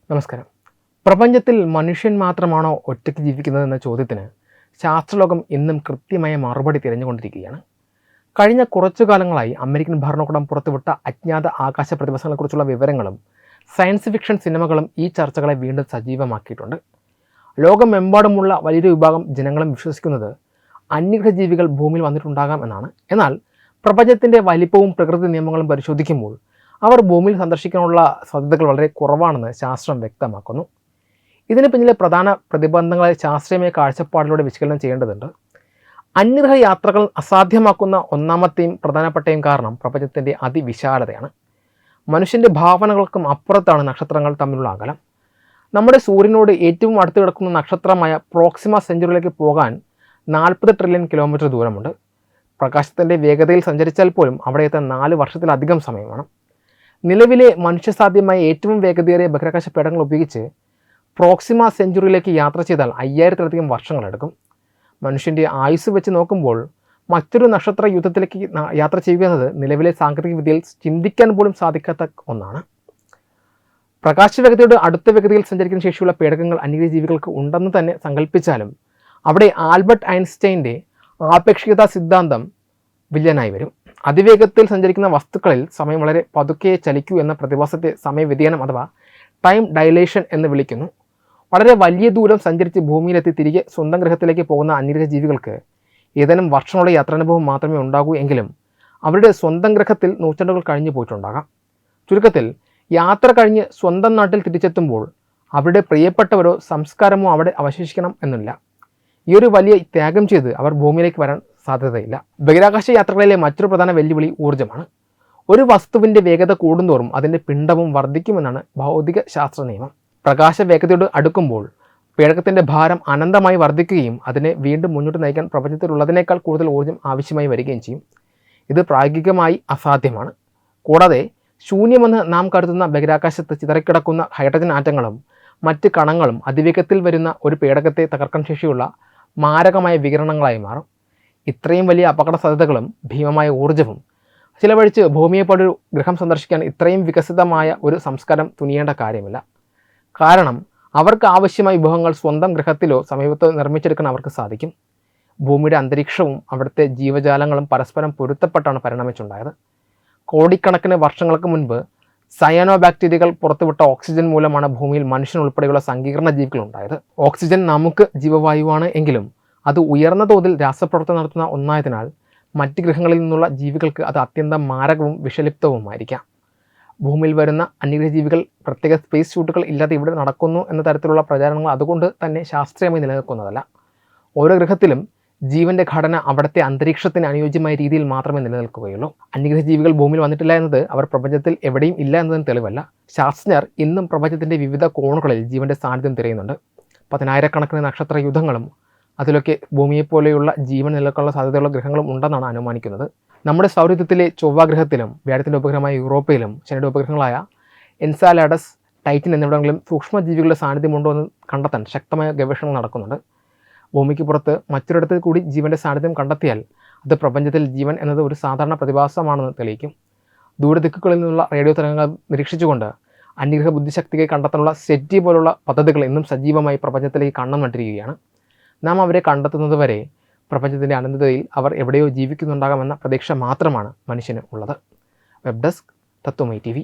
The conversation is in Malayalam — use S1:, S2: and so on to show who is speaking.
S1: നമസ്കാരം. പ്രപഞ്ചത്തിൽ മനുഷ്യൻ മാത്രമാണോ ഒറ്റയ്ക്ക് ജീവിക്കുന്നതെന്ന ചോദ്യത്തിന് ശാസ്ത്രലോകം ഇന്നും കൃത്യമായ മറുപടി തിരഞ്ഞുകൊണ്ടിരിക്കുകയാണ്. കഴിഞ്ഞ കുറച്ചു കാലങ്ങളായി അമേരിക്കൻ ഭരണകൂടം പുറത്തുവിട്ട അജ്ഞാത ആകാശ പ്രതിഭാസങ്ങളെക്കുറിച്ചുള്ള വിവരങ്ങളും സയൻസ് ഫിക്ഷൻ സിനിമകളും ഈ ചർച്ചകളെ വീണ്ടും സജീവമാക്കിയിട്ടുണ്ട്. ലോകമെമ്പാടുമുള്ള വലിയൊരു വിഭാഗം ജനങ്ങളും വിശ്വസിക്കുന്നത് അന്യഗ്രഹ ജീവികൾ ഭൂമിയിൽ വന്നിട്ടുണ്ടാകാം എന്നാണ്. എന്നാൽ പ്രപഞ്ചത്തിൻ്റെ വലിപ്പവും പ്രകൃതി നിയമങ്ങളും പരിശോധിക്കുമ്പോൾ അവർ ഭൂമിയിൽ സന്ദർശിക്കാനുള്ള സാധ്യതകൾ വളരെ കുറവാണെന്ന് ശാസ്ത്രം വ്യക്തമാക്കുന്നു. ഇതിന് പിന്നിലെ പ്രധാന പ്രതിബന്ധങ്ങളെ ശാസ്ത്രീയമായ കാഴ്ചപ്പാടിലൂടെ വിശകലനം ചെയ്യേണ്ടതുണ്ട്. അന്യഗ്രഹ യാത്രകൾ അസാധ്യമാക്കുന്ന ഒന്നാമത്തെയും പ്രധാനപ്പെട്ടയും കാരണം പ്രപഞ്ചത്തിൻ്റെ അതിവിശാലതയാണ്. മനുഷ്യൻ്റെ ഭാവനകൾക്കും അപ്പുറത്താണ് നക്ഷത്രങ്ങൾ തമ്മിലുള്ള അകലം. നമ്മുടെ സൂര്യനോട് ഏറ്റവും അടുത്ത് കിടക്കുന്ന നക്ഷത്രമായ പ്രോക്സിമ സെഞ്ചുറിയിലേക്ക് പോകാൻ 40 ട്രില്യൺ കിലോമീറ്റർ ദൂരമുണ്ട്. പ്രകാശത്തിൻ്റെ വേഗതയിൽ സഞ്ചരിച്ചാൽ പോലും അവിടെ എത്താൻ 4 വർഷത്തിലധികം സമയം വേണം. നിലവിലെ മനുഷ്യസാധ്യമായ ഏറ്റവും വേഗതയേറിയ ബഹിരാകാശ പേടകങ്ങൾ ഉപയോഗിച്ച് പ്രോക്സിമ സെഞ്ചുറിയിലേക്ക് യാത്ര ചെയ്താൽ 5000-ലധികം വർഷങ്ങളെടുക്കും. മനുഷ്യൻ്റെ ആയുസ് വെച്ച് നോക്കുമ്പോൾ മറ്റൊരു നക്ഷത്ര യുദ്ധത്തിലേക്ക് യാത്ര ചെയ്യുക എന്നത് നിലവിലെ സാങ്കേതിക വിദ്യയിൽ ചിന്തിക്കാൻ പോലും സാധിക്കാത്ത ഒന്നാണ്. പ്രകാശവേഗതയുടെ അടുത്ത വേഗതയിൽ സഞ്ചരിക്കുന്ന ശേഷിയുള്ള പേടകങ്ങൾ അന്യഗ്രഹ ജീവികൾക്ക് ഉണ്ടെന്ന് തന്നെ സങ്കല്പിച്ചാലും അവിടെ ആൽബർട്ട് ഐൻസ്റ്റൈൻ്റെ ആപേക്ഷികതാ സിദ്ധാന്തം വില്ലനായി വരും. അതിവേഗത്തിൽ സഞ്ചരിക്കുന്ന വസ്തുക്കളിൽ സമയം വളരെ പതുക്കെ ചലിക്കൂ എന്ന പ്രതിഭാസത്തെ സമയവ്യതിയാനം അഥവാ ടൈം ഡൈലേഷൻ എന്ന് വിളിക്കുന്നു. വളരെ വലിയ ദൂരം സഞ്ചരിച്ച് ഭൂമിയിലെത്തി തിരികെ സ്വന്തം ഗ്രഹത്തിലേക്ക് പോകുന്ന അന്യഗ്രഹ ജീവികൾക്ക് ഏതാനും വർഷങ്ങളുടെ യാത്രാനുഭവം മാത്രമേ ഉണ്ടാകൂ എങ്കിലും അവരുടെ സ്വന്തം ഗ്രഹത്തിൽ നൂറ്റാണ്ടുകൾ കഴിഞ്ഞു പോയിട്ടുണ്ടാകാം. ചുരുക്കത്തിൽ യാത്ര കഴിഞ്ഞ് സ്വന്തം നാട്ടിൽ തിരിച്ചെത്തുമ്പോൾ അവരുടെ പ്രിയപ്പെട്ടവരോ സംസ്കാരമോ അവിടെ അവശേഷിക്കണം എന്നില്ല. ഈ ഒരു വലിയ ത്യാഗം ചെയ്ത് അവർ ഭൂമിയിലേക്ക് വരാൻ സാധ്യതയില്ല. ബഹിരാകാശ യാത്രകളിലെ മറ്റൊരു പ്രധാന വെല്ലുവിളി ഊർജ്ജമാണ്. ഒരു വസ്തുവിൻ്റെ വേഗത കൂടുന്തോറും അതിൻ്റെ പിണ്ഡവും വർദ്ധിക്കുമെന്നാണ് ഭൗതിക ശാസ്ത്ര നിയമം. പ്രകാശ വേഗതയോട് അടുക്കുമ്പോൾ പേടകത്തിൻ്റെ ഭാരം അനന്തമായി വർദ്ധിക്കുകയും അതിനെ വീണ്ടും മുന്നോട്ട് നയിക്കാൻ പ്രപഞ്ചത്തിലുള്ളതിനേക്കാൾ കൂടുതൽ ഊർജ്ജം ആവശ്യമായി വരികയും ചെയ്യും. ഇത് പ്രായോഗികമായി അസാധ്യമാണ്. കൂടാതെ ശൂന്യമെന്ന് നാം കരുതുന്ന ബഹിരാകാശത്ത് ചിതറിക്കിടക്കുന്ന ഹൈഡ്രജൻ ആറ്റങ്ങളും മറ്റ് കണങ്ങളും അതിവേഗത്തിൽ വരുന്ന ഒരു പേടകത്തെ തകർക്കാൻ ശേഷിയുള്ള മാരകമായ വികിരണങ്ങളായി മാറും. ഇത്രയും വലിയ അപകട സാധ്യതകളും ഭീമമായ ഊർജ്ജവും ചിലവഴിച്ച് ഭൂമിയെപ്പോലൊരു ഗ്രഹം സന്ദർശിക്കാൻ ഇത്രയും വികസിതമായ ഒരു സംസ്കാരം തുനിയേണ്ട കാര്യമില്ല. കാരണം അവർക്ക് ആവശ്യമായ വിഭവങ്ങൾ സ്വന്തം ഗ്രഹത്തിലോ സമീപത്തോ നിർമ്മിച്ചെടുക്കാൻ അവർക്ക് സാധിക്കും. ഭൂമിയുടെ അന്തരീക്ഷവും അവിടുത്തെ ജീവജാലങ്ങളും പരസ്പരം പൊരുത്തപ്പെട്ടാണ് പരിണമിച്ചുണ്ടായത്. കോടിക്കണക്കിന് വർഷങ്ങൾക്ക് മുൻപ് സയനോ ബാക്ടീരിയകൾ പുറത്തുവിട്ട ഓക്സിജൻ മൂലമാണ് ഭൂമിയിൽ മനുഷ്യൻ ഉൾപ്പെടെയുള്ള സങ്കീർണ ജീവികൾ ഉണ്ടായത്. ഓക്സിജൻ നമുക്ക് ജീവവായുവാണ് എങ്കിലും അത് ഉയർന്ന തോതിൽ രാസപ്രവർത്തനം നടത്തുന്ന ഒന്നായതിനാൽ മറ്റ് ഗ്രഹങ്ങളിൽ നിന്നുള്ള ജീവികൾക്ക് അത് അത്യന്തം മാരകവും വിഷലിപ്തവുമായിരിക്കാം. ഭൂമിയിൽ വരുന്ന അന്യഗ്രഹ ജീവികൾ പ്രത്യേക സ്പേസ് സ്യൂട്ടുകൾ ഇല്ലാതെ ഇവിടെ നടക്കുന്നു എന്ന തരത്തിലുള്ള പ്രചാരണങ്ങൾ അതുകൊണ്ട് തന്നെ ശാസ്ത്രീയമായി നിലനിൽക്കുന്നതല്ല. ഓരോ ഗ്രഹത്തിലും ജീവൻ്റെ ഘടന അവിടുത്തെ അന്തരീക്ഷത്തിന് അനുയോജ്യമായ രീതിയിൽ മാത്രമേ നിലനിൽക്കുകയുള്ളൂ. അന്യഗ്രഹ ജീവികൾ ഭൂമിയിൽ വന്നിട്ടില്ല എന്നത് അവർ പ്രപഞ്ചത്തിൽ എവിടെയും ഇല്ല എന്നതിന് തെളിവല്ല. ശാസ്ത്രജ്ഞർ ഇന്നും പ്രപഞ്ചത്തിൻ്റെ വിവിധ കോണുകളിൽ ജീവൻ്റെ സാന്നിധ്യം തിരയുന്നുണ്ട്. 10,000-കണക്കിന് നക്ഷത്ര യുദ്ധങ്ങളും അതിലൊക്കെ ഭൂമിയെപ്പോലെയുള്ള ജീവൻ നിലനിൽക്കാനുള്ള സാധ്യതയുള്ള ഗ്രഹങ്ങളും ഉണ്ടെന്നാണ് അനുമാനിക്കുന്നത്. നമ്മുടെ സൗരയൂഥത്തിലെ ചൊവ്വാഗ്രഹത്തിലും വ്യാഴത്തിൻ്റെ ഉപഗ്രഹമായ യൂറോപ്പയിലും ശനിയുടെ ഉപഗ്രഹങ്ങളായ എൻസാലാഡസ്, ടൈറ്റൻ എന്നിവിടങ്ങളിലും സൂക്ഷ്മജീവികളുടെ സാന്നിധ്യമുണ്ടോ എന്ന് കണ്ടെത്താൻ ശക്തമായ ഗവേഷണങ്ങൾ നടക്കുന്നുണ്ട്. ഭൂമിക്ക് പുറത്ത് മറ്റൊരിടത്ത് കൂടി ജീവൻ്റെ സാന്നിധ്യം കണ്ടെത്തിയാൽ അത് പ്രപഞ്ചത്തിൽ ജീവൻ എന്നത് ഒരു സാധാരണ പ്രതിഭാസമാണെന്ന് തെളിയിക്കും. ദൂരദിക്കുകളിൽ നിന്നുള്ള റേഡിയോ തരംഗങ്ങൾ നിരീക്ഷിച്ചുകൊണ്ട് അന്യഗ്രഹ ബുദ്ധിശക്തിയെ കണ്ടെത്താനുള്ള സെറ്റി പോലുള്ള പദ്ധതികൾ ഇന്നും സജീവമായി പ്രപഞ്ചത്തിലേക്ക് കണ്ണം നട്ടിരിക്കുകയാണ്. നാം അവരെ കണ്ടെത്തുന്നതുവരെ പ്രപഞ്ചത്തിൻ്റെ അനന്തതയിൽ അവർ എവിടെയോ ജീവിക്കുന്നുണ്ടാകാമെന്ന പ്രതീക്ഷ മാത്രമാണ് മനുഷ്യന് ഉള്ളത്. വെബ് ഡെസ്ക് തത്വമൈ TV.